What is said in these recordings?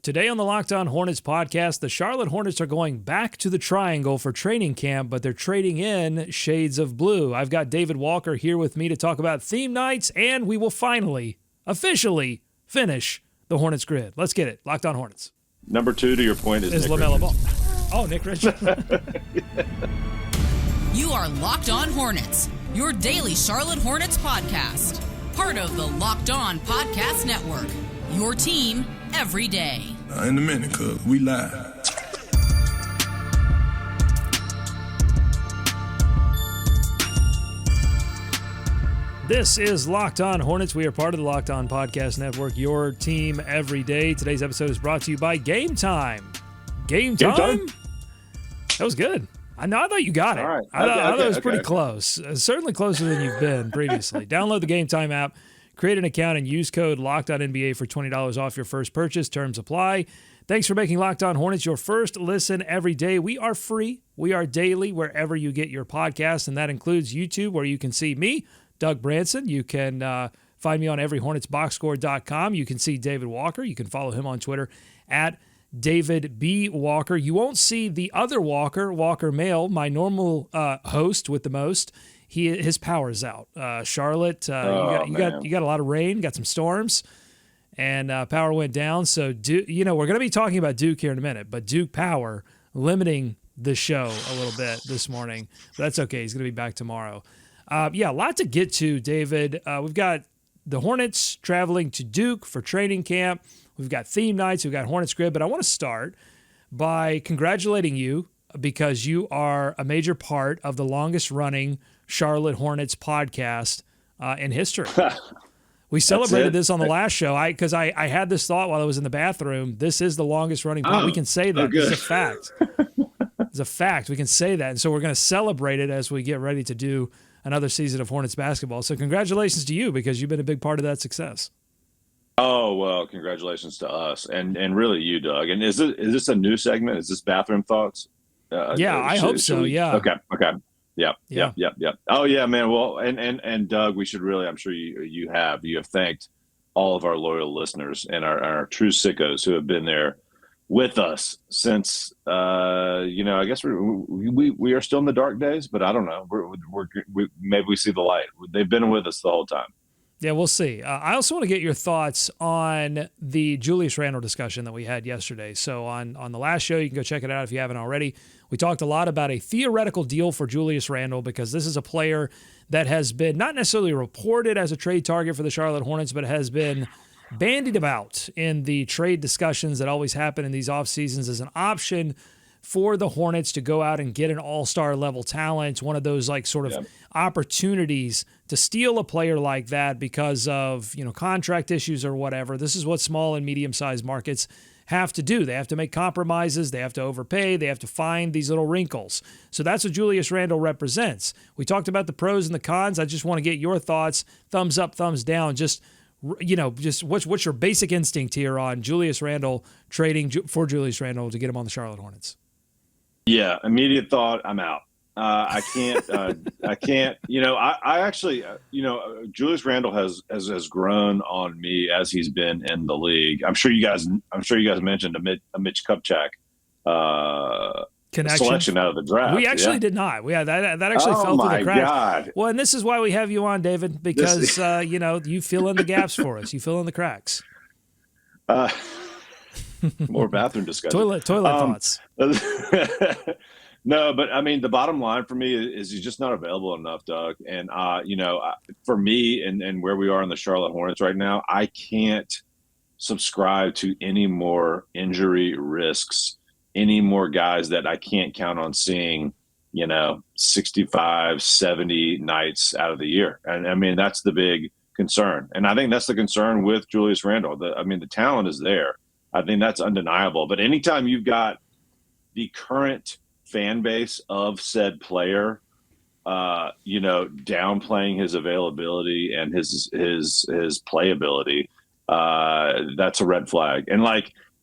Today on the Locked On Hornets podcast, the Charlotte Hornets are going back to the Triangle for training camp, but they're trading in shades of blue. I've got David Walker here with me to talk about theme nights, and we will finally, officially finish the Hornets Grid. Let's get it. Locked On Hornets. Number 2 to your point is Nick LaMelo Ball. Richards. Oh, Nick Richards. You are Locked On Hornets, your daily Charlotte Hornets podcast. Part of the Locked On Podcast Network, your team every day. In a minute, cuz we live. This is Locked On Hornets. We are part of the Locked On Podcast Network, your team every day. Today's episode is brought to you by Gametime. Gametime? That was good. I thought you got it. All right. I thought it was pretty close. Certainly closer than you've been previously. Download the Gametime app, create an account, and use code LOCKEDONNBA for $20 off your first purchase. Terms apply. Thanks for making Locked On Hornets your first listen every day. We are free. We are daily wherever you get your podcasts, and that includes YouTube, where you can see me, Doug Branson. You can find me on everyhornetsboxscore.com. You can see David Walker. You can follow him on Twitter at David B. Walker. You won't see the other Walker, Walker Mail, my normal host with the most. His power's out. Charlotte, you got a lot of rain, got some storms, and power went down. So we're going to be talking about Duke here in a minute, but Duke power limiting the show a little bit this morning. But that's okay. He's going to be back tomorrow. A lot to get to, David. We've got the Hornets traveling to Duke for training camp. We've got theme nights. We've got Hornets Grid. But I want to start by congratulating you because you are a major part of the longest-running Charlotte Hornets podcast in history. We celebrated this on the last show because I had this thought while I was in the bathroom. This is the longest-running podcast. We can say that. It's a fact. It's a fact. We can say that. And so we're going to celebrate it as we get ready to do another season of Hornets basketball. So congratulations to you because you've been a big part of that success. Oh, well, congratulations to us and really you, Doug. And is this a new segment? Is this bathroom thoughts? I hope so. Yeah. Okay. Yep. Oh yeah, man. Well, and Doug, we should really, I'm sure you have thanked all of our loyal listeners and our true sickos who have been there with us since, I guess we are still in the dark days, but I don't know. We maybe we see the light. They've been with us the whole time. Yeah, we'll see. I also want to get your thoughts on the Julius Randle discussion that we had yesterday. So on the last show, you can go check it out if you haven't already. We talked a lot about a theoretical deal for Julius Randle because this is a player that has been not necessarily reported as a trade target for the Charlotte Hornets, but has been bandied about in the trade discussions that always happen in these off seasons as an option for the Hornets to go out and get an all-star level talent, one of those opportunities to steal a player like that because of, contract issues or whatever. This is what small and medium-sized markets have to do. They have to make compromises. They have to overpay. They have to find these little wrinkles. So that's what Julius Randle represents. We talked about the pros and the cons. I just want to get your thoughts, thumbs up, thumbs down, just what's your basic instinct here on Julius Randle, trading for Julius Randle to get him on the Charlotte Hornets? Yeah, immediate thought, I'm out. I can't. I actually, Julius Randle has grown on me as he's been in the league. I'm sure you guys mentioned a Mitch Kupchak selection out of the draft. We actually did not. That actually fell through the cracks. God. Well, and this is why we have you on, David, because you fill in the gaps for us. You fill in the cracks. More bathroom discussion. Toilet thoughts. No, but I mean, the bottom line for me is he's just not available enough, Doug. And, for me and where we are in the Charlotte Hornets right now, I can't subscribe to any more injury risks, any more guys that I can't count on seeing, 65, 70 nights out of the year. And I mean, that's the big concern. And I think that's the concern with Julius Randle. The talent is there. I think that's undeniable. But anytime you've got the current fan base of said player, downplaying his availability and his playability, that's a red flag. And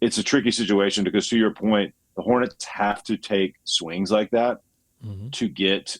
it's a tricky situation because, to your point, the Hornets have to take swings like that to get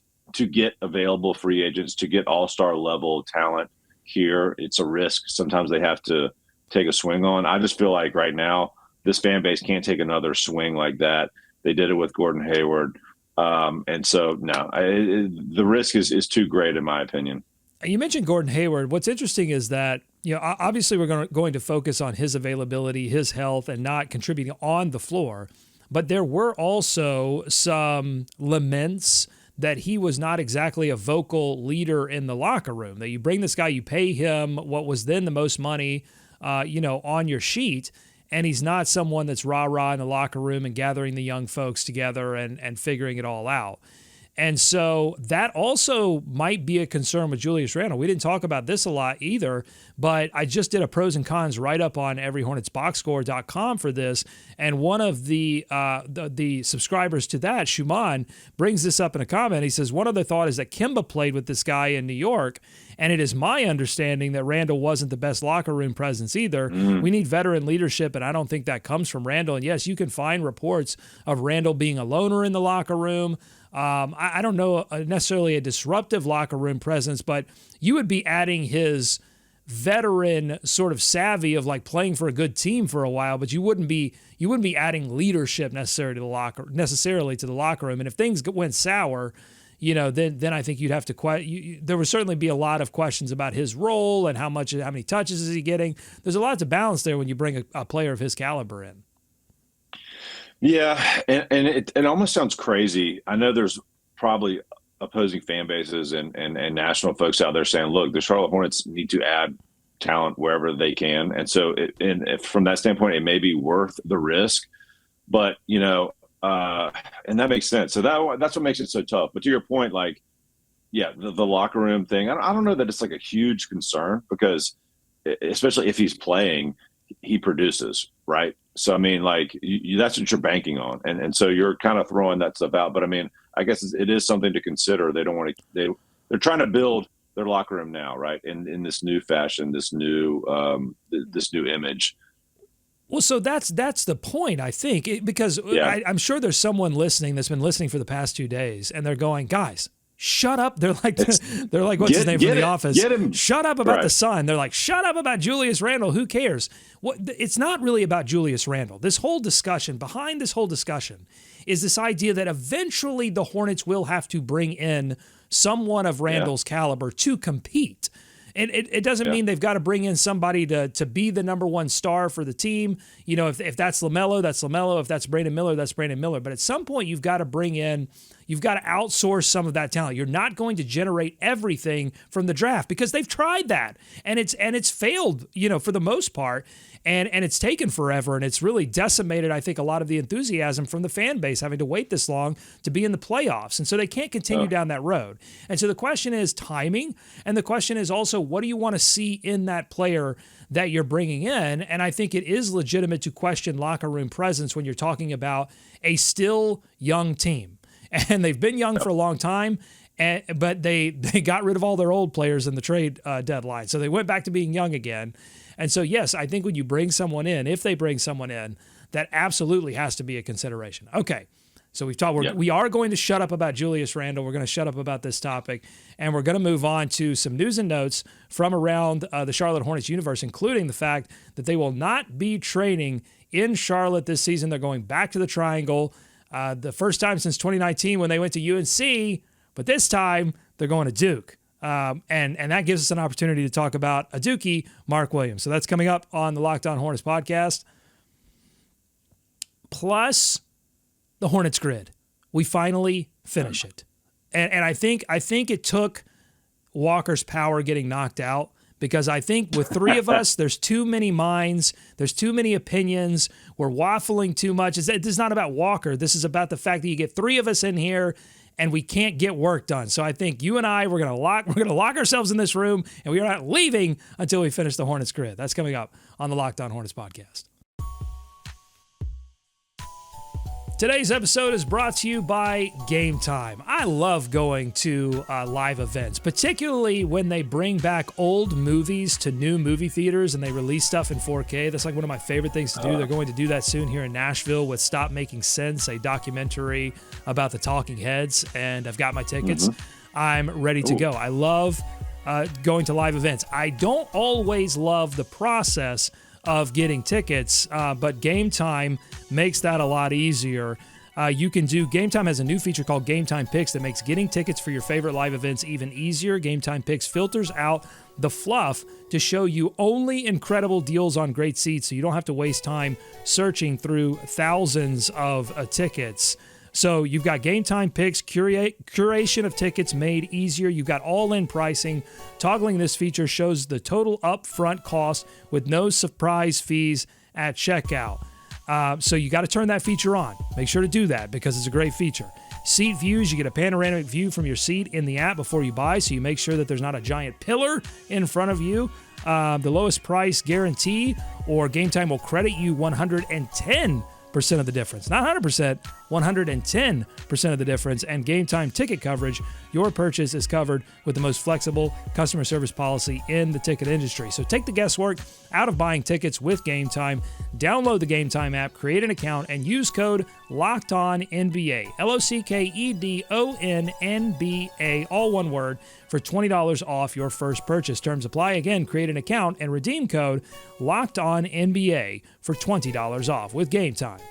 available free agents, to get all-star level talent here. It's a risk sometimes they have to take a swing on. I just feel like right now this fan base can't take another swing like that. They did it with Gordon Hayward. And so, no, the risk is too great, in my opinion. You mentioned Gordon Hayward. What's interesting is that, obviously we're going to focus on his availability, his health, and not contributing on the floor. But there were also some laments that he was not exactly a vocal leader in the locker room, that you bring this guy, you pay him what was then the most money, on your sheet, and he's not someone that's rah-rah in the locker room and gathering the young folks together and figuring it all out. And so that also might be a concern with Julius Randle. We didn't talk about this a lot either, but I just did a pros and cons write-up on everyhornetsboxscore.com for this, and one of the subscribers to that, Shuman, brings this up in a comment. He says, one other thought is that Kemba played with this guy in New York, and it is my understanding that Randle wasn't the best locker room presence either. We need veteran leadership, and I don't think that comes from Randle. And yes, you can find reports of Randle being a loner in the locker room. I don't know necessarily a disruptive locker room presence, but you would be adding his veteran sort of savvy of like playing for a good team for a while, but you wouldn't be adding leadership necessarily to the locker room. And if things went sour, then I think you'd have to there would certainly be a lot of questions about his role and how many touches is he getting. There's a lot to balance there when you bring a player of his caliber in. Yeah, and it almost sounds crazy. I know there's probably opposing fan bases and national folks out there saying, look, the Charlotte Hornets need to add talent wherever they can. And so from that standpoint, it may be worth the risk. But, and that makes sense. So that's what makes it so tough. But to your point, like, yeah, the locker room thing, I don't know that it's like a huge concern because especially if he's playing, he produces, right? So, I mean, like, that's what you're banking on. And so you're kind of throwing that stuff out. But, I mean, I guess it is something to consider. They don't want to – they're trying to build their locker room now, right, in this new fashion, this new image. Well, so that's the point, I think, because I'm sure there's someone listening that's been listening for the past 2 days, and they're going, guys – shut up. They're like, what's his name from The Office? Shut up about the Sun. They're like, shut up about Julius Randle. Who cares? It's not really about Julius Randle. Behind this whole discussion is this idea that eventually the Hornets will have to bring in someone of Randle's caliber to compete. And it doesn't mean they've got to bring in somebody to be the number one star for the team. If that's LaMelo, that's LaMelo. If that's Brandon Miller, that's Brandon Miller. But at some point, you've got to outsource some of that talent. You're not going to generate everything from the draft because they've tried that. And it's failed, for the most part. And it's taken forever, and it's really decimated, I think, a lot of the enthusiasm from the fan base having to wait this long to be in the playoffs. And so they can't continue down that road. And so the question is timing, and the question is also, what do you want to see in that player that you're bringing in? And I think it is legitimate to question locker room presence when you're talking about a still young team. And they've been young for a long time, but they got rid of all their old players in the trade deadline. So they went back to being young again. And so, yes, I think when you bring someone in, if they bring someone in, that absolutely has to be a consideration. Okay, so we've talked. We are going to shut up about Julius Randle. We're going to shut up about this topic, and we're going to move on to some news and notes from around the Charlotte Hornets universe, including the fact that they will not be training in Charlotte this season. They're going back to the Triangle, the first time since 2019 when they went to UNC, but this time they're going to Duke. And that gives us an opportunity to talk about a Dookie, Mark Williams. So that's coming up on the Locked On Hornets podcast. Plus the Hornets Grid. We finally finish it. And I think it took Walker's power getting knocked out because I think with three of us, there's too many minds, there's too many opinions, we're waffling too much. This is not about Walker. This is about the fact that you get three of us in here and we can't get work done. So I think you and I, we're gonna lock ourselves in this room, and we are not leaving until we finish the Hornets Grid. That's coming up on the Locked On Hornets podcast. Today's episode is brought to you by Gametime. I love going to live events, particularly when they bring back old movies to new movie theaters and they release stuff in 4K. That's like one of my favorite things to do. They're going to do that soon here in Nashville with Stop Making Sense, a documentary about the Talking Heads, and I've got my tickets. I'm ready to go. I love going to live events. I don't always love the process of getting tickets, but Gametime makes that a lot easier. Gametime has a new feature called Gametime Picks that makes getting tickets for your favorite live events even easier. Gametime Picks filters out the fluff to show you only incredible deals on great seats, so you don't have to waste time searching through thousands of tickets. So you've got Gametime Picks, curation of tickets made easier. You've got all-in pricing. Toggling this feature shows the total upfront cost with no surprise fees at checkout. So you got to turn that feature on. Make sure to do that because it's a great feature. Seat views, you get a panoramic view from your seat in the app before you buy, so you make sure that there's not a giant pillar in front of you. The lowest price guarantee, or Gametime will credit you 110% of the difference. Not 100%, 110% of the difference. And Gametime ticket coverage, your purchase is covered with the most flexible customer service policy in the ticket industry. So take the guesswork out of buying tickets with Gametime. Download the Gametime app, create an account, and use code LOCKEDONNBA, LOCKEDONNBA, all one word, for $20 off your first purchase. Terms apply. Again, create an account and redeem code LOCKEDONNBA for $20 off with Gametime.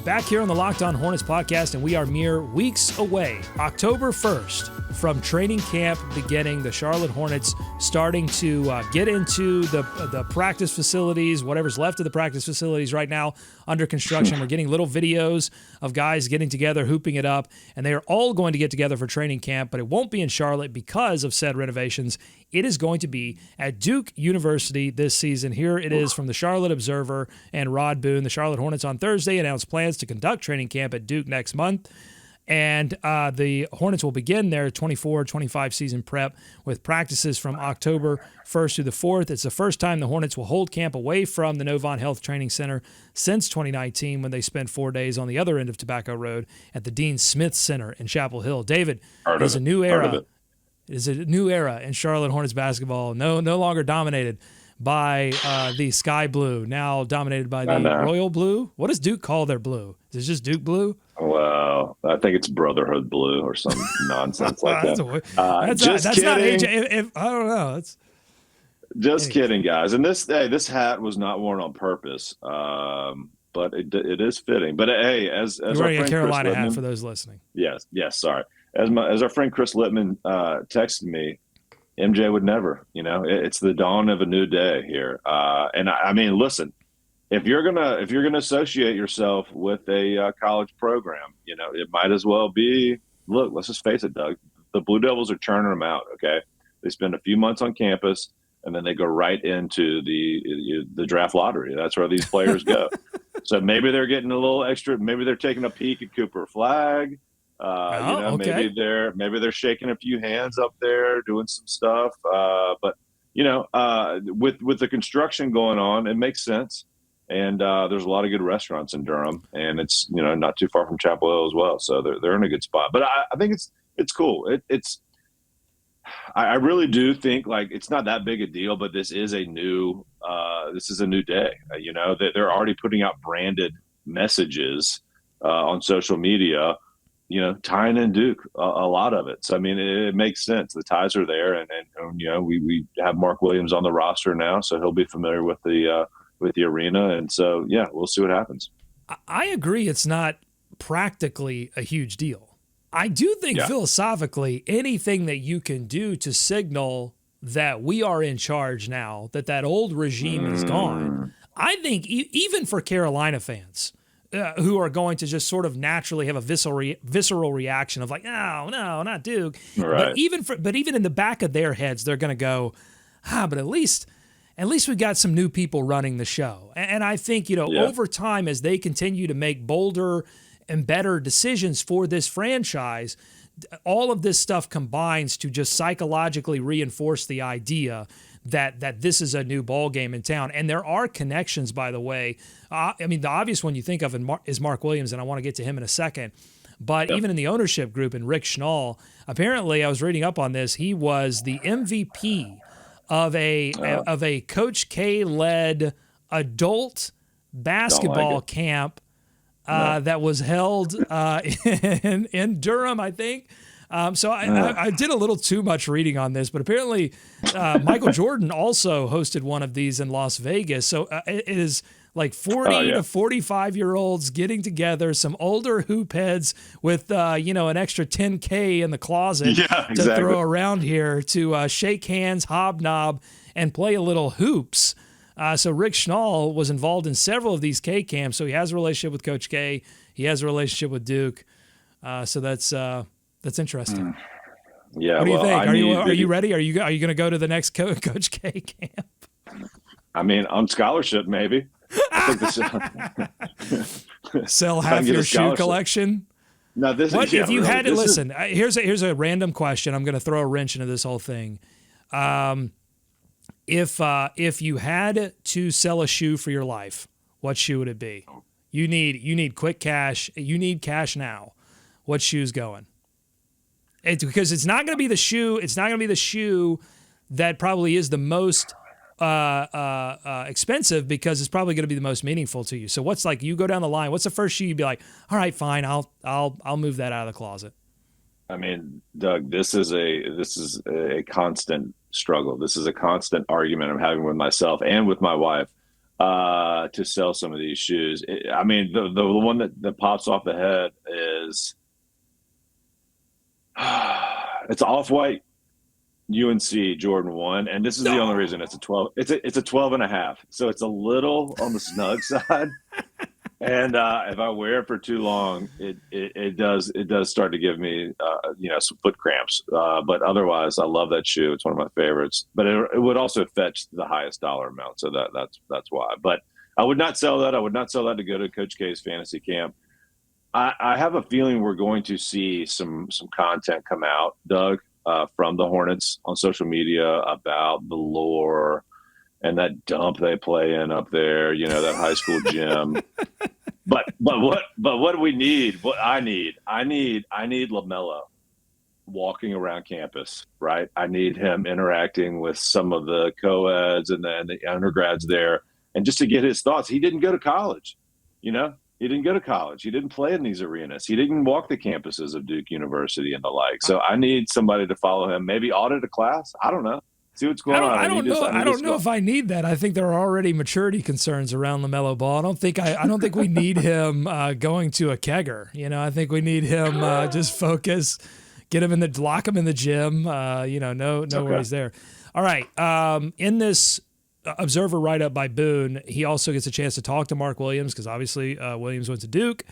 Back here on the Locked On Hornets podcast, and we are mere weeks away, October 1st, from training camp beginning. The Charlotte Hornets starting to get into the practice facilities, whatever's left of the practice facilities right now under construction. We're getting little videos of guys getting together, hooping it up, and they are all going to get together for training camp, but it won't be in Charlotte because of said renovations. It is going to be at Duke University this season. Here it is from the Charlotte Observer and Rod Boone. The Charlotte Hornets on Thursday announced plans to conduct training camp at Duke next month. And the Hornets will begin their 24-25 season prep with practices from October 1st through the 4th. It's the first time the Hornets will hold camp away from the Novant Health Training Center since 2019, when they spent 4 days on the other end of Tobacco Road at the Dean Smith Center in Chapel Hill. David, there's a new era. It is a new era in Charlotte Hornets basketball. No longer dominated by the sky blue, now dominated by the royal blue. What does Duke call their blue? Is it just Duke blue? Well, I think it's Brotherhood blue or some nonsense like that. That's not AJ. I don't know. Just kidding, guys. And this hat was not worn on purpose, but it is fitting. But hey, as you're wearing a Carolina hat for those listening. Yes. Sorry. As our friend Chris Littman texted me, MJ would never. It's the dawn of a new day here. And I mean, listen, if you're gonna associate yourself with a college program, it might as well be. Look, let's just face it, Doug. The Blue Devils are churning them out. Okay, they spend a few months on campus, and then they go right into the draft lottery. That's where these players go. So maybe they're getting a little extra. Maybe they're taking a peek at Cooper Flag. Okay. Maybe they're shaking a few hands up there, doing some stuff. But with the construction going on, it makes sense. And there's a lot of good restaurants in Durham, and it's not too far from Chapel Hill as well. So they're in a good spot. But I think it's cool. I really do think it's not that big a deal, but this is a new day. They're already putting out branded messages on social media. Tying in Duke, a lot of it. So, I mean, it makes sense. The ties are there, and we have Mark Williams on the roster now, so he'll be familiar with the arena. And so, yeah, we'll see what happens. I agree it's not practically a huge deal. I do think philosophically, anything that you can do to signal that we are in charge now, that old regime is gone, I think even for Carolina fans, who are going to just sort of naturally have a visceral reaction of no, not Duke. Right. But even in the back of their heads, they're going to go, but at least we got some new people running the show. And I think, over time, as they continue to make bolder and better decisions for this franchise, all of this stuff combines to just psychologically reinforce the idea that this is a new ball game in town. And there are connections, by the way. The obvious one you think of is Mark Williams, and I want to get to him in a second. But even in the ownership group, and Rick Schnall, apparently, I was reading up on this, he was the MVP of a Coach K-led adult basketball camp that was held in Durham, I think. So I did a little too much reading on this, but apparently Michael Jordan also hosted one of these in Las Vegas. So it is like 40 to 45-year-olds getting together, some older hoop heads with, an extra $10K in the closet to throw around here to shake hands, hobnob, and play a little hoops. So Rick Schnall was involved in several of these K camps. So he has a relationship with Coach K. He has a relationship with Duke. So that's interesting. Yeah. What do you think? Are you ready? Are you going to go to the next Coach K camp? I mean, on scholarship, maybe. Sell half your shoe collection. No, this what is, yeah, if you really, had to listen? Here's a random question. I'm going to throw a wrench into this whole thing. If you had to sell a shoe for your life, what shoe would it be? You need quick cash. You need cash now. What shoe's going? Because it's not going to be the shoe. It's not going to be the shoe that probably is the most expensive, because it's probably going to be the most meaningful to you. So what's, like, you go down the line, what's the first shoe you'd be like, all right, fine, I'll move that out of the closet? I mean, Doug, this is a constant struggle. This is a constant argument I'm having with myself and with my wife to sell some of these shoes. I mean, the one that pops off the head is it's Off-White UNC Jordan 1, and this is the only reason it's a 12. It's a 12 and a half, so it's a little on the snug side. And if I wear it for too long, it does start to give me some foot cramps. But otherwise, I love that shoe. It's one of my favorites. But it would also fetch the highest dollar amount, so that's why. But I would not sell that. I would not sell that to go to Coach K's fantasy camp. I have a feeling we're going to see some content come out, Doug, from the Hornets on social media about the lore and that dump they play in up there, that high school gym. But what do we need? What I need LaMelo walking around campus, right? I need him interacting with some of the co-eds and the undergrads there, and just to get his thoughts. He didn't go to college, He didn't go to college. He didn't play in these arenas. He didn't walk the campuses of Duke University and the like. So I need somebody to follow him, maybe audit a class. I don't know. See what's going on. I don't know if I need that. I think there are already maturity concerns around LaMelo Ball. I don't think we need him going to a kegger. I think we need him just focus, lock him in the gym. No worries there. All right. In this Observer write-up by Boone, he also gets a chance to talk to Mark Williams, because obviously Williams went to Duke,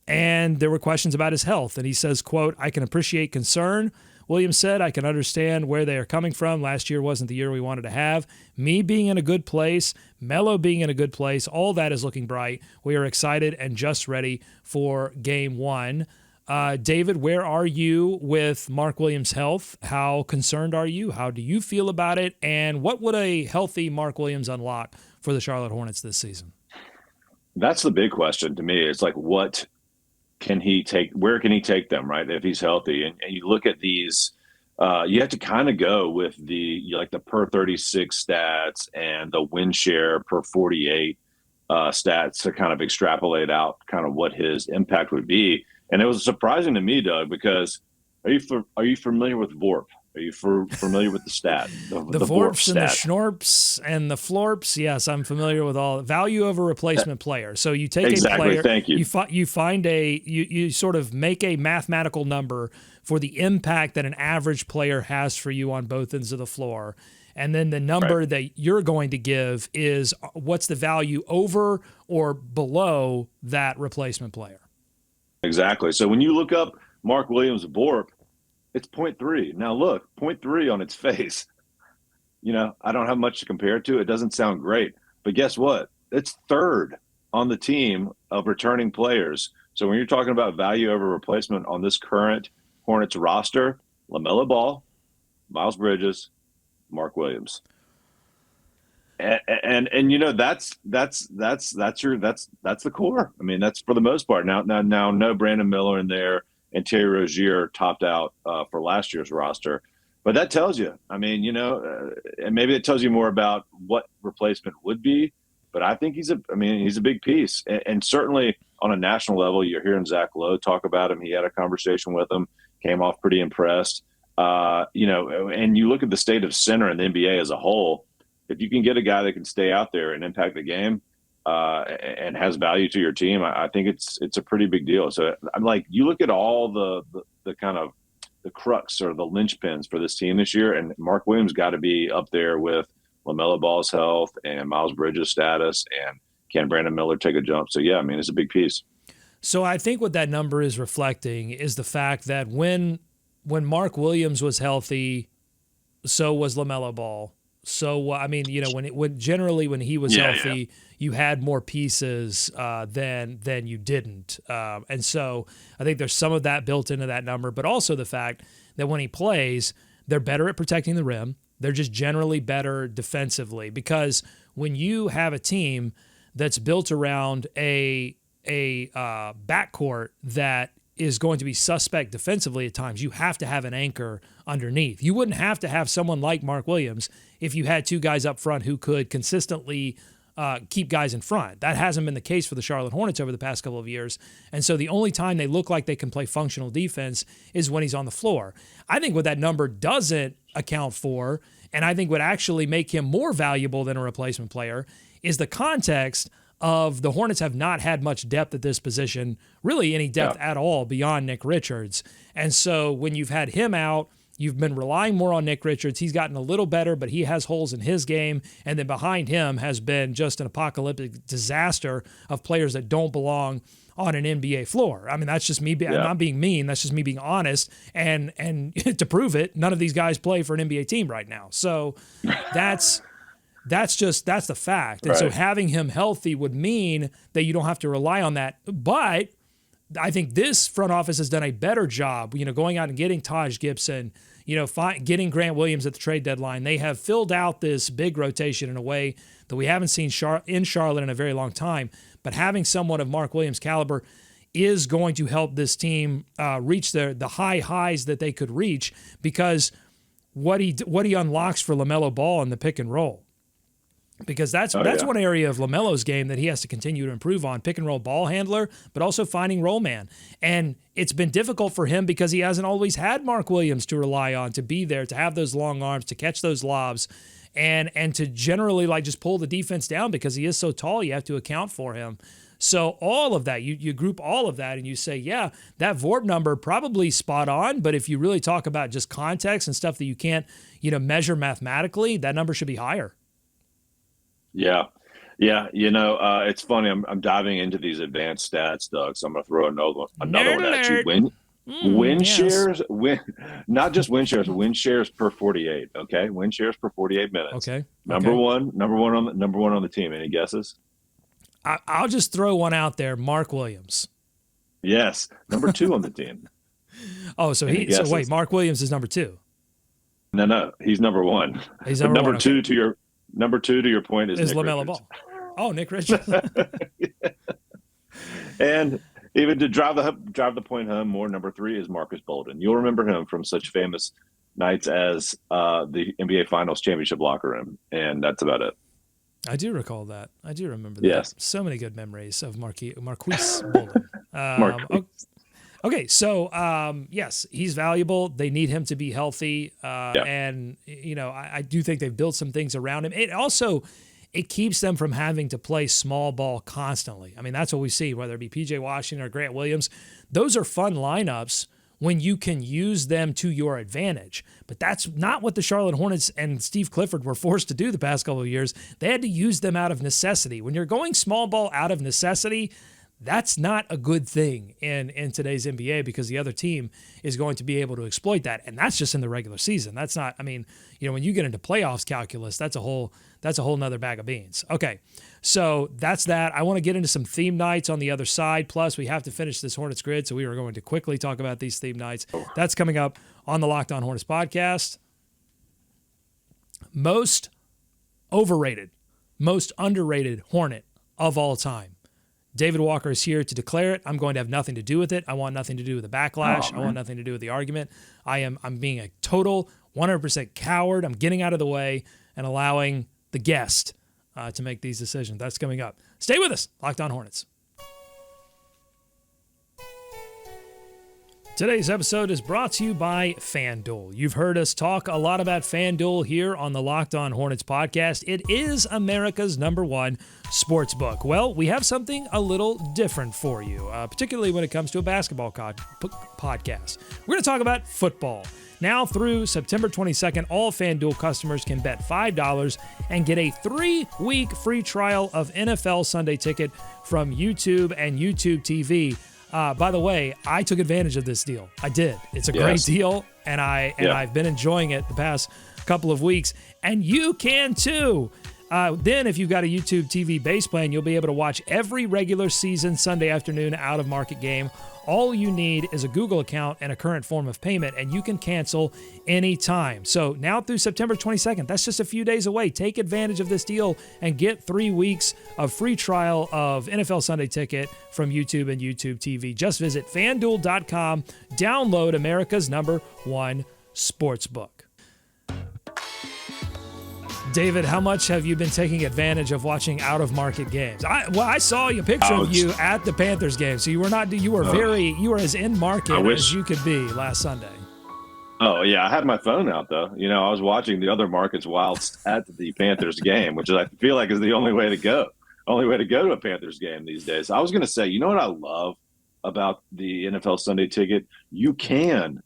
and there were questions about his health. And he says, quote, "I can appreciate concern." Williams said, "I can understand where they are coming from. Last year wasn't the year we wanted to have. Me being in a good place, Melo being in a good place, all that is looking bright. We are excited and just ready for game one." David, where are you with Mark Williams' health? How concerned are you? How do you feel about it? And what would a healthy Mark Williams unlock for the Charlotte Hornets this season? That's the big question to me. It's like, what can he take? Where can he take them, right, if he's healthy? And you look at these, you have to kind of go with the per 36 stats and the win share per 48 stats to kind of extrapolate out kind of what his impact would be. And it was surprising to me, Doug, because are you familiar with VORP? Are you familiar with the stat? The VORPs and the Schnorps and the Florps? Yes, I'm familiar with all. Value over replacement player. So you take a player, thank you. You find you sort of make a mathematical number for the impact that an average player has for you on both ends of the floor. And then the number that you're going to give is what's the value over or below that replacement player. Exactly. So when you look up Mark Williams' VORP, it's 0.3. Now look, 0.3 on its face. I don't have much to compare it to. It doesn't sound great. But guess what? It's third on the team of returning players. So when you're talking about value over replacement on this current Hornets roster, LaMelo Ball, Miles Bridges, Mark Williams. And that's the core. I mean, that's for the most part. Now no Brandon Miller in there, and Terry Rozier topped out for last year's roster. But that tells you, I mean, and maybe it tells you more about what replacement would be. But I think he's a big piece, and certainly on a national level, you're hearing Zach Lowe talk about him. He had a conversation with him. came off pretty impressed. And you look at the state of center in the NBA as a whole. If you can get a guy that can stay out there and impact the game and has value to your team, I think it's a pretty big deal. So I'm like, you look at all the kind of the crux or the linchpins for this team this year, and Mark Williams got to be up there with LaMelo Ball's health and Miles Bridges' status, and can Brandon Miller take a jump? So yeah, I mean, it's a big piece. So I think what that number is reflecting is the fact that when Mark Williams was healthy, so was LaMelo Ball. So I mean, when he was healthy, you had more pieces than you didn't, and so I think there's some of that built into that number, but also the fact that when he plays, they're better at protecting the rim. They're just generally better defensively, because when you have a team that's built around a backcourt that is going to be suspect defensively at times, you have to have an anchor underneath. You wouldn't have to have someone like Mark Williams if you had two guys up front who could consistently keep guys in front. That hasn't been the case for the Charlotte Hornets over the past couple of years. And so the only time they look like they can play functional defense is when he's on the floor. I think what that number doesn't account for, and I think would actually make him more valuable than a replacement player, is the context of the Hornets have not had much depth at this position, really any depth at all beyond Nick Richards. And so when you've had him out, you've been relying more on Nick Richards. He's gotten a little better, but he has holes in his game. And then behind him has been just an apocalyptic disaster of players that don't belong on an NBA floor. I mean, that's just me. I'm not being mean. That's just me being honest. And to prove it, none of these guys play for an NBA team right now. So that's the fact. And so having him healthy would mean that you don't have to rely on that. But I think this front office has done a better job, going out and getting Taj Gibson, getting Grant Williams at the trade deadline. They have filled out this big rotation in a way that we haven't seen in Charlotte in a very long time. But having someone of Mark Williams' caliber is going to help this team reach the high highs that they could reach, because what he unlocks for LaMelo Ball in the pick and roll. Because that's one area of LaMelo's game that he has to continue to improve on, pick and roll ball handler, but also finding roll man. And it's been difficult for him because he hasn't always had Mark Williams to rely on, to be there, to have those long arms, to catch those lobs, and to generally just pull the defense down because he is so tall. You have to account for him. So all of that, you group all of that and you say, yeah, that VORP number probably spot on, but if you really talk about just context and stuff that you can't, measure mathematically, that number should be higher. Yeah. It's funny. I'm diving into these advanced stats, Doug. So I'm going to throw another one at you. Win shares, not just win shares, win shares per 48. Okay, win shares per 48 minutes. Okay. Number one on the team. Any guesses? I'll just throw one out there. Mark Williams. Yes, number 2 on the team. Oh, so wait, Mark Williams is number 2. No, he's number 1. He's number 1, 2 to your. Number 2 to your point is Nick LaMelo Ball. Oh, Nick Richards. And even to drive the point home more, number 3 is Marcus Bolden. You'll remember him from such famous nights as the NBA Finals championship locker room, and that's about it. I do recall that. I do remember that. Yes. So many good memories of Marquise Bolden. Okay, so yes, he's valuable. They need him to be healthy, and I do think they've built some things around him. It keeps them from having to play small ball constantly. I mean, that's what we see, whether it be PJ Washington or Grant Williams. Those are fun lineups when you can use them to your advantage. But that's not what the Charlotte Hornets and Steve Clifford were forced to do the past couple of years. They had to use them out of necessity. When you're going small ball out of necessity, that's not a good thing in today's NBA, because the other team is going to be able to exploit that. And that's just in the regular season. That's not, when you get into playoffs calculus, that's a whole nother bag of beans. Okay, so that's that. I want to get into some theme nights on the other side. Plus, we have to finish this Hornets Grid, so we are going to quickly talk about these theme nights. That's coming up on the Locked On Hornets podcast. Most overrated, most underrated Hornet of all time. David Walker is here to declare it. I'm going to have nothing to do with it. I want nothing to do with the backlash. I want nothing to do with the argument. I'm being a total 100% coward. I'm getting out of the way and allowing the guest to make these decisions. That's coming up. Stay with us. Locked On Hornets. Today's episode is brought to you by FanDuel. You've heard us talk a lot about FanDuel here on the Locked On Hornets podcast. It is America's #1 sports book. Well, we have something a little different for you, particularly when it comes to a basketball podcast. We're going to talk about football. Now through September 22nd, all FanDuel customers can bet $5 and get a 3-week free trial of NFL Sunday Ticket from YouTube and YouTube TV. By the way, I took advantage of this deal. I did. It's a great deal, and I've been enjoying it the past couple of weeks, and you can too. Then if you've got a YouTube TV base plan, you'll be able to watch every regular season Sunday afternoon out-of-market game. All you need is a Google account and a current form of payment, and you can cancel anytime. So now through September 22nd, that's just a few days away. Take advantage of this deal and get 3 weeks of free trial of NFL Sunday Ticket from YouTube and YouTube TV. Just visit FanDuel.com. Download America's #1 sportsbook. David, how much have you been taking advantage of watching out-of-market games? I saw a picture of you at the Panthers game, so you were as in market as you could be last Sunday. Oh yeah, I had my phone out though. I was watching the other markets whilst at the Panthers game, which I feel like is the only way to go. Only way to go to a Panthers game these days. I was going to say, you know what I love about the NFL Sunday Ticket? You can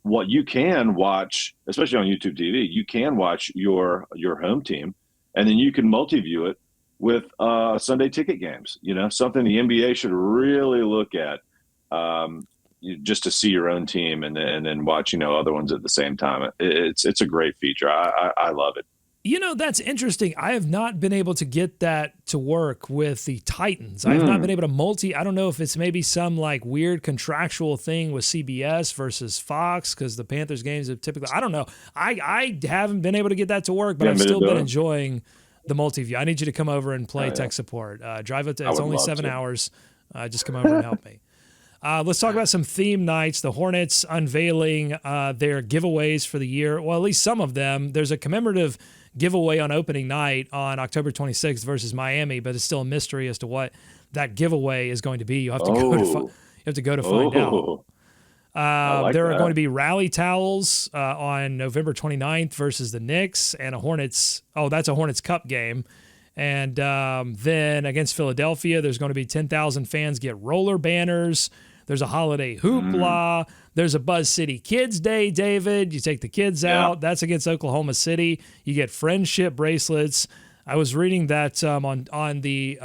watch, especially on YouTube TV, you can watch your home team, and then you can multi-view it with Sunday Ticket games. Something the NBA should really look at, just to see your own team and then watch other ones at the same time. It's a great feature. I love it. That's interesting. I have not been able to get that to work with the Titans. I have not been able to I don't know if it's maybe some like weird contractual thing with CBS versus Fox, because the Panthers games have typically, I don't know. I haven't been able to get that to work, but I've still been enjoying the multi-view. I need you to come over and play tech support. Drive up to, it's only 7 hours. Just come over and help me. Let's talk about some theme nights. The Hornets unveiling their giveaways for the year. Well, at least some of them. There's a commemorative giveaway on opening night on October 26th versus Miami, but it's still a mystery as to what that giveaway is going to be. You have to go to find out. There are going to be rally towels on November 29th versus the Knicks and that's a Hornets Cup game. And then against Philadelphia, there's going to be 10,000 fans get roller banners. There's a holiday hoopla. There's a Buzz City Kids Day, David. You take the kids out. That's against Oklahoma City. You get friendship bracelets. I was reading that on the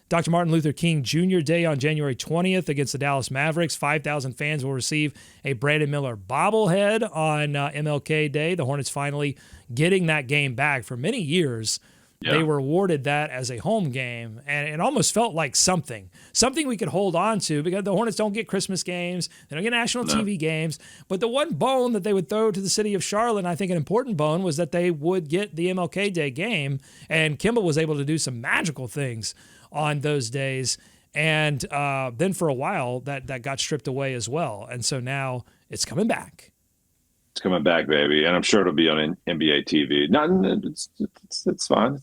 Dr. Martin Luther King Jr. Day on January 20th against the Dallas Mavericks. 5,000 fans will receive a Brandon Miller bobblehead on MLK Day. The Hornets finally getting that game back for many years. Yeah. They were awarded that as a home game, and it almost felt like something we could hold on to, because the Hornets don't get Christmas games, they don't get national TV games, but the one bone that they would throw to the city of Charlotte, and I think an important bone, was that they would get the MLK Day game, and Kimball was able to do some magical things on those days, and then for a while that got stripped away as well, and so now it's coming back. It's coming back, baby, and I'm sure it'll be on NBA TV. It's fine.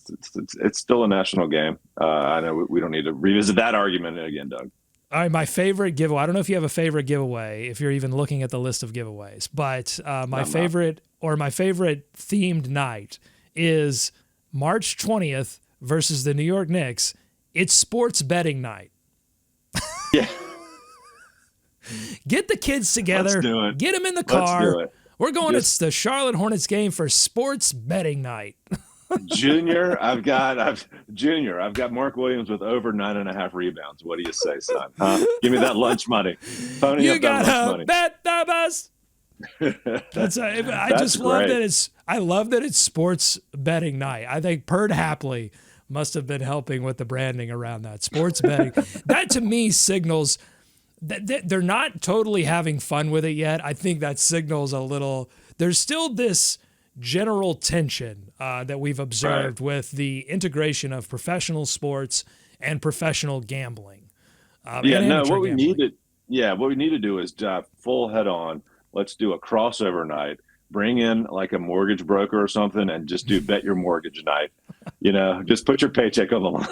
It's still a national game. I know we don't need to revisit that argument again, Doug. All right, my favorite giveaway. I don't know if you have a favorite giveaway, if you're even looking at the list of giveaways, but my favorite themed night is March 20th versus the New York Knicks. It's sports betting night. Yeah. Get the kids together. Let's do it. Get them in the car. Let's do it. We're going to the Charlotte Hornets game for sports betting night. Junior, I've got Mark Williams with over 9.5 rebounds. What do you say, son? Huh? Give me that lunch money. Pony you up that lunch money. Bet the bus. I love that it's sports betting night. I think Perd Hapley must have been helping with the branding around that. Sports betting. That to me signals that they're not totally having fun with it yet. I think that signals a little, there's still this general tension that we've observed with the integration of professional sports and professional gambling. What we need to do is dive full head on. Let's do a crossover night. Bring in like a mortgage broker or something and just do bet your mortgage night. Just put your paycheck on the line.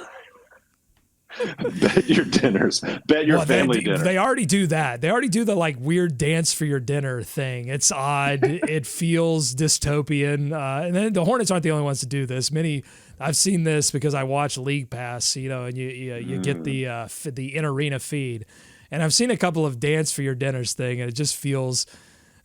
Bet your dinners. Bet your family dinner. They already do that. They already do the like weird dance for your dinner thing. It's odd. It feels dystopian. And then the Hornets aren't the only ones to do this. I've seen this because I watch League Pass, and you get the in-arena feed. And I've seen a couple of dance for your dinners thing, and it just feels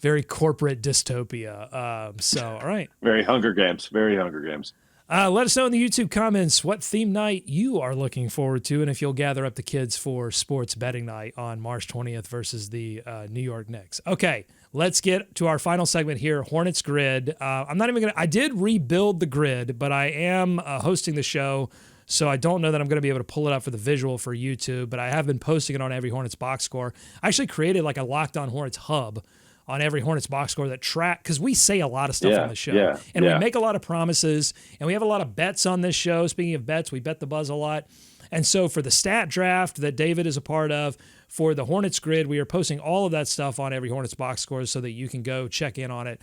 very corporate dystopia. All right. Very Hunger Games. Very Hunger Games. Let us know in the YouTube comments what theme night you are looking forward to, and if you'll gather up the kids for sports betting night on March 20th versus the New York Knicks. Okay, let's get to our final segment here, Hornets Grid. I did rebuild the grid, but I am hosting the show, so I don't know that I'm going to be able to pull it up for the visual for YouTube, but I have been posting it on Every Hornets Boxscore. I actually created like a Locked On Hornets hub on Every Hornets Boxscore that track, because we say a lot of stuff on the show. We make a lot of promises, and we have a lot of bets on this show. Speaking of bets, we bet the buzz a lot. And so for the stat draft that David is a part of, for the Hornets Grid, we are posting all of that stuff on Every Hornets Boxscore so that you can go check in on it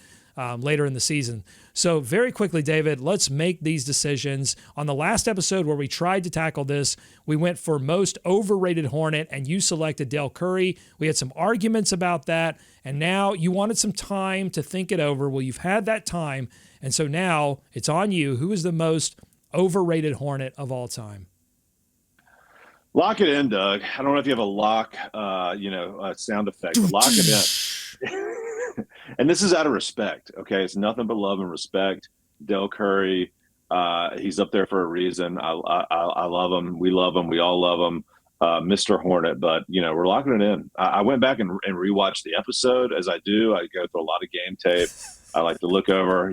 later in the season. So very quickly, David, let's make these decisions. On the last episode where we tried to tackle this, we went for most overrated Hornet, and you selected Dell Curry. We had some arguments about that, and now you wanted some time to think it over. Well, you've had that time, and so now it's on you. Who is the most overrated Hornet of all time? Lock it in, Doug. I don't know if you have a lock, sound effect, but lock it in. And this is out of respect, okay? It's nothing but love and respect. Dell Curry, he's up there for a reason. I love him. We love him. We all love him. Mr. Hornet, but, we're locking it in. I went back and rewatched the episode, as I do. I go through a lot of game tape. I like to look over,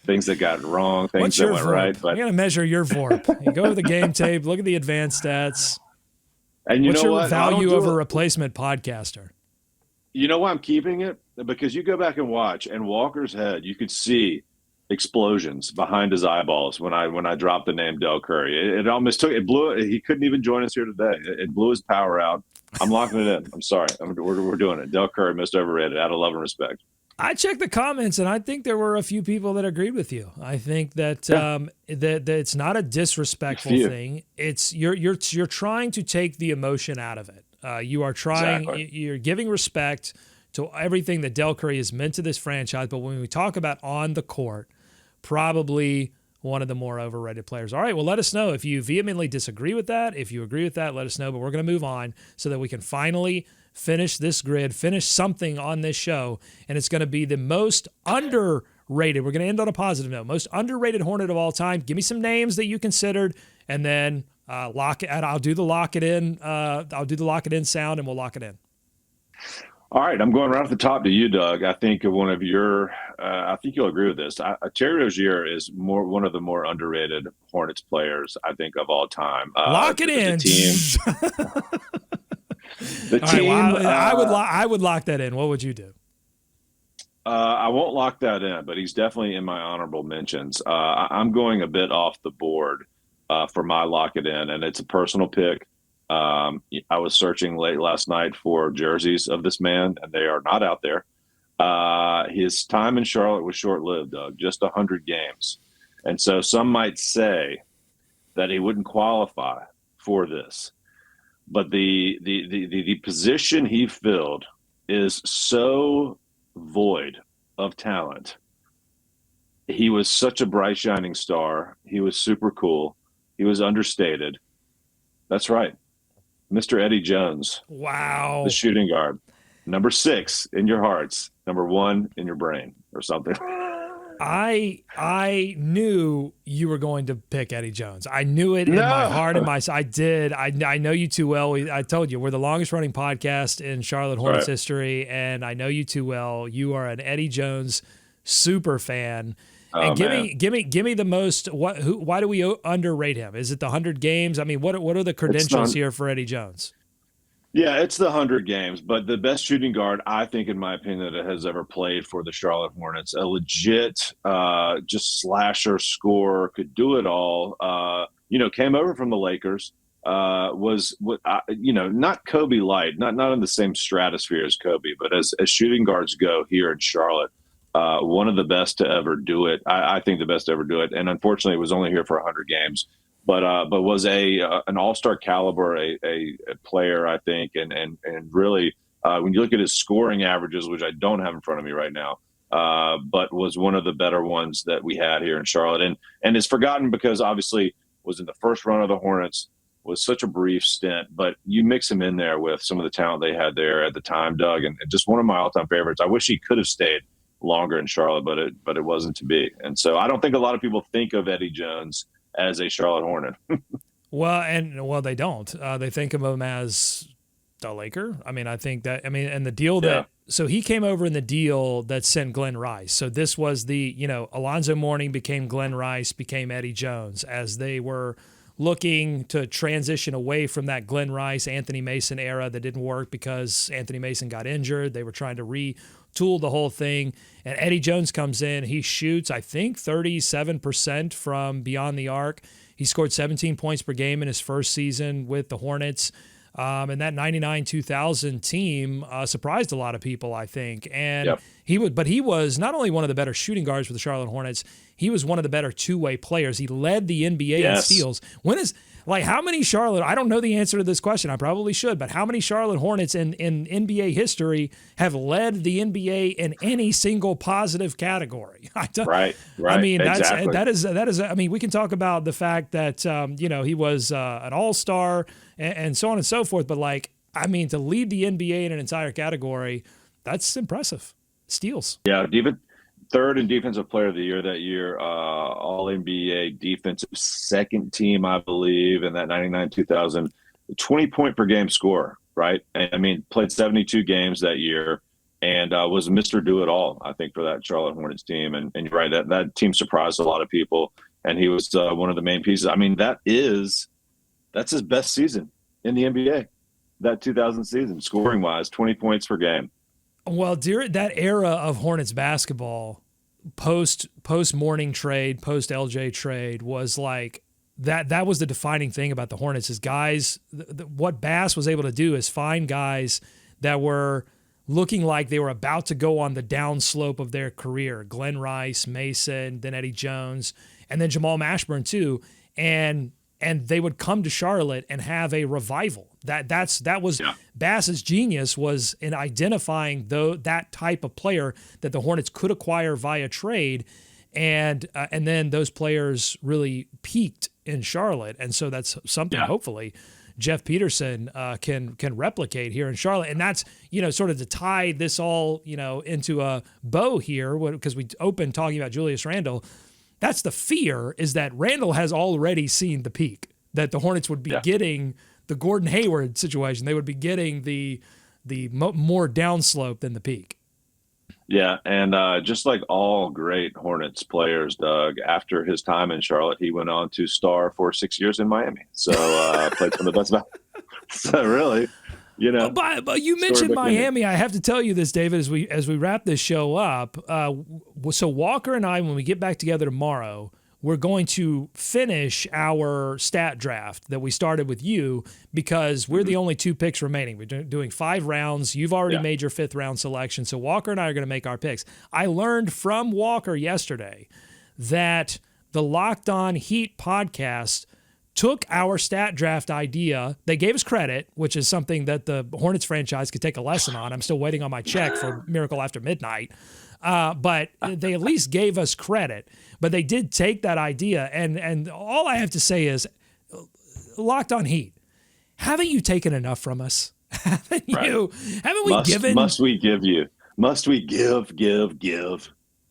things that got wrong, things that went right. But you got to measure your VORP. You go over the game tape, look at the advanced stats. And what's your value over replacement podcaster? You know why I'm keeping it? Because you go back and watch, and Walker's head, you could see explosions behind his eyeballs when I dropped the name Dell Curry. It almost it blew. He couldn't even join us here today. It blew his power out. I'm locking it in. I'm sorry. We're doing it. Dell Curry, most overrated, out of love and respect. I checked the comments, and I think there were a few people that agreed with you. I think that that it's not a disrespectful thing. It's you're trying to take the emotion out of it. You are trying. Exactly. You're giving respect to everything that Dell Curry has meant to this franchise. But when we talk about on the court, probably one of the more overrated players. All right, well, let us know if you vehemently disagree with that. If you agree with that, let us know. But we're going to move on so that we can finally finish this grid, finish something on this show, and it's going to be the most underrated. We're going to end on a positive note. Most underrated Hornet of all time. Give me some names that you considered, and then lock it. I'll do the lock it in. I'll do the lock it in sound, and we'll lock it in. All right, I'm going right off the top to you, Doug. I think one of your, I think you'll agree with this. Terry Rozier is one of the more underrated Hornets players, I think, of all time. Lock it in. The team. I would lock that in. What would you do? I won't lock that in, but he's definitely in my honorable mentions. I'm going a bit off the board for my lock it in, and it's a personal pick. I was searching late last night for jerseys of this man, and they are not out there. His time in Charlotte was short-lived, Doug, just 100 games. And so some might say that he wouldn't qualify for this. But the position he filled is so void of talent. He was such a bright, shining star. He was super cool. He was understated. That's right. Mr. Eddie Jones. Wow. The shooting guard. Number 6 in your hearts. Number 1 in your brain or something. I knew you were going to pick Eddie Jones. I knew it in my heart and I did. I know you too well. I told you, we're the longest running podcast in Charlotte Hornets history, and I know you too well. You are an Eddie Jones super fan. And give me the most. Why do we underrate him? Is it the 100 games? I mean, what are the credentials here for Eddie Jones? Yeah, it's the 100 games, but the best shooting guard, I think, in my opinion, that has ever played for the Charlotte Hornets. A legit, just slasher, scorer, could do it all. Came over from the Lakers. Was not Kobe light, not in the same stratosphere as Kobe, but as shooting guards go here in Charlotte. One of the best to ever do it. I think the best to ever do it. And unfortunately, it was only here for 100 games. but was an all-star caliber, a player, I think, and really when you look at his scoring averages, which I don't have in front of me right now, but was one of the better ones that we had here in Charlotte, and is forgotten because obviously was in the first run of the Hornets, was such a brief stint, but you mix him in there with some of the talent they had there at the time, Doug, and just one of my all-time favorites. I wish he could have stayed longer in Charlotte, but it wasn't to be. And so I don't think a lot of people think of Eddie Jones as a Charlotte Hornet. Well, they don't. They think of him as the Laker. I mean, and the deal that so he came over in the deal that sent Glenn Rice. So this was Alonzo Mourning became Glenn Rice, became Eddie Jones as they were looking to transition away from that Glenn Rice, Anthony Mason era that didn't work because Anthony Mason got injured. They were trying to retool the whole thing. And Eddie Jones comes in. He shoots, I think, 37% from beyond the arc. He scored 17 points per game in his first season with the Hornets. And that 99-2000 team surprised a lot of people, I think. And he was not only one of the better shooting guards for the Charlotte Hornets, he was one of the better two-way players. He led the NBA in steals. How many Charlotte, I don't know the answer to this question, I probably should, but how many Charlotte Hornets in NBA history have led the NBA in any single positive category? Right. I mean, exactly. that is. I mean, we can talk about the fact that he was an all-star and so on and so forth, but to lead the NBA in an entire category, that's impressive. Steals. Yeah, third in defensive player of the year that year, all NBA defensive second team, I believe, in that 99-2000, 20 point per game score, right? And I mean, played 72 games that year and was Mr. Do It All, I think, for that Charlotte Hornets team. And you're right, that team surprised a lot of people, and he was one of the main pieces. I mean, that's his best season in the NBA, that 2000 season, scoring wise, 20 points per game. Well, during that era of Hornets basketball, post Mourning trade, post LJ trade, was like that was the defining thing about the Hornets is guys. What Bass was able to do is find guys that were looking like they were about to go on the downslope of their career. Glenn Rice, Mason, then Eddie Jones, and then Jamal Mashburn too, and they would come to Charlotte and have a revival. That was Bass's genius, was in identifying that type of player that the Hornets could acquire via trade, and then those players really peaked in Charlotte, and so that's something hopefully Jeff Peterson can replicate here in Charlotte, and that's sort of to tie this all into a bow here, because we opened talking about Julius Randle. That's the fear, is that Randle has already seen the peak, that the Hornets would be getting the Gordon Hayward situation. They would be getting the more downslope than the peak. Yeah, and just like all great Hornets players, Doug, after his time in Charlotte, he went on to star for 6 years in Miami. So played some of the best. So really, But you mentioned Miami. I have to tell you this, David, as we wrap this show up. So Walker and I, when we get back together tomorrow, we're going to finish our stat draft that we started with you, because we're the only 2 picks remaining. We're doing 5 rounds. You've already made your 5th round selection. So Walker and I are going to make our picks. I learned from Walker yesterday that the Locked On Heat podcast took our stat draft idea. They gave us credit, which is something that the Hornets franchise could take a lesson on. I'm still waiting on my check for Miracle After Midnight. But they at least gave us credit. But they did take that idea. And all I have to say is, Locked On Heat, haven't you taken enough from us? Haven't we given? Must we give you? Must we give?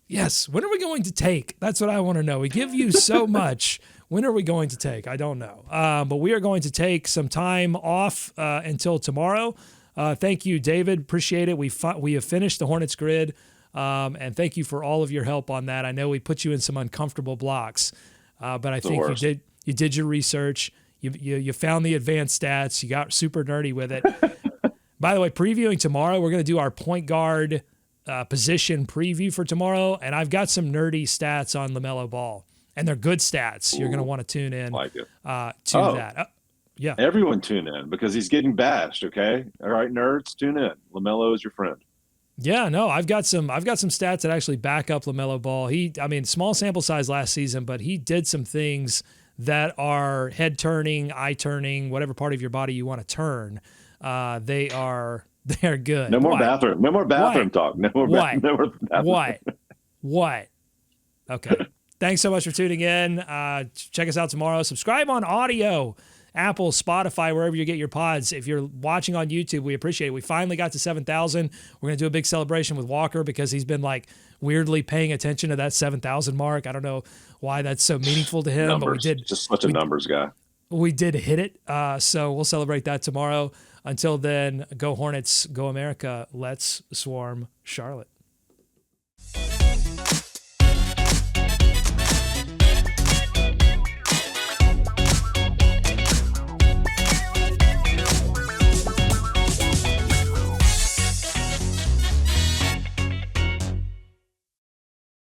Yes. When are we going to take? That's what I want to know. We give you so much. When are we going to take? I don't know. But we are going to take some time off until tomorrow. Thank you, David. Appreciate it. We have finished the Hornets Grid. And thank you for all of your help on that. I know we put you in some uncomfortable blocks, but I think you did your research. You found the advanced stats. You got super nerdy with it. By the way, previewing tomorrow, we're going to do our point guard position preview for tomorrow, and I've got some nerdy stats on LaMelo Ball, and they're good stats. You're going to want to tune in to that. Yeah, everyone tune in, because he's getting bashed. Okay, all right, nerds, tune in. LaMelo is your friend. Yeah, no, I've got some stats that actually back up LaMelo Ball. Small sample size last season, but he did some things that are head turning, eye turning, whatever part of your body you want to turn. They're good. No more bathroom. No more bathroom talk. No more bathroom. What? Okay. Thanks so much for tuning in. Check us out tomorrow. Subscribe on audio, Apple, Spotify, wherever you get your pods. If you're watching on YouTube, we appreciate it. We finally got to 7,000. We're going to do a big celebration with Walker because he's been like weirdly paying attention to that 7,000 mark. I don't know why that's so meaningful to him, numbers. But we did. Just such a numbers guy. We did hit it. So we'll celebrate that tomorrow. Until then, go Hornets, go America. Let's swarm Charlotte.